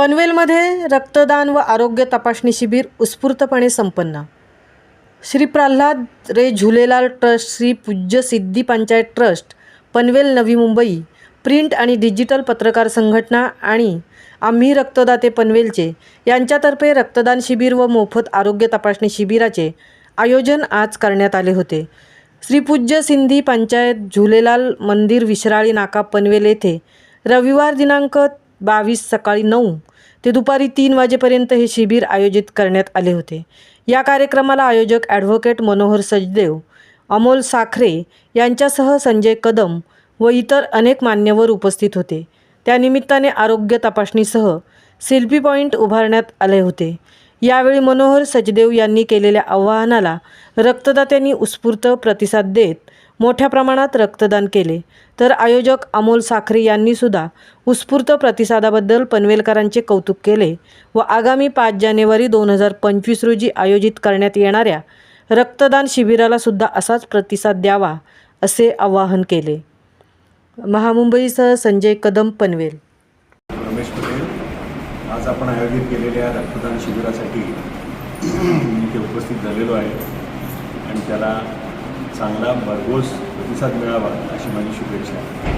पनवेलमध्ये रक्तदान व आरोग्य तपासणी शिबिर उत्स्फूर्तपणे संपन्न। श्री प्रल्हाद रे झुलेलाल ट्रस्ट, श्री पूज्य सिद्धी पंचायत ट्रस्ट, पनवेल नवी मुंबई, प्रिंट आणि डिजिटल पत्रकार संघटना आणि आम्ही रक्तदाते पनवेलचे यांच्यातर्फे रक्तदान शिबिर व मोफत आरोग्य तपासणी शिबिराचे आयोजन आज करण्यात आले होते। श्री पूज्य सिद्धी पंचायत झुलेलाल मंदिर, विश्राळी नाका, पनवेल येथे रविवार दिनांक 22 सकाळी 9 ते दुपारी 3 वाजेपर्यंत हे शिबिर आयोजित करण्यात आले होते। या कार्यक्रमाला आयोजक ॲडव्होकेट मनोहर सचदेव, अमोल साखरे यांच्यासह संजय कदम व इतर अनेक मान्यवर उपस्थित होते। त्यानिमित्ताने आरोग्य तपासणीसह सेल्फी पॉईंट उभारण्यात आले होते। यावेळी मनोहर सचदेव यांनी केलेल्या आवाहनाला रक्तदात्यांनी उत्स्फूर्त प्रतिसाद देत मोठ्या प्रमाणात रक्तदान केले। तर आयोजक अमोल साखरे यांनी सुद्धा उत्स्फूर्त प्रतिसादाबद्दल पनवेलकरांचे कौतुक केले व आगामी 5 जानेवारी 2025 रोजी आयोजित करण्यात येणाऱ्या रक्तदान शिबिराला सुद्धा असाच प्रतिसाद द्यावा असे आवाहन केले। महामुंबईसह संजय कदम, पनवेल। रमेश पटेल, आज आपण आयोजित केलेल्या रक्तदान शिबिरासाठी मी इथे उपस्थित झालेलो आहे आणि त्याला चांगला भरघोस प्रतिसाद मिळावा अशी माझी शुभेच्छा आहे।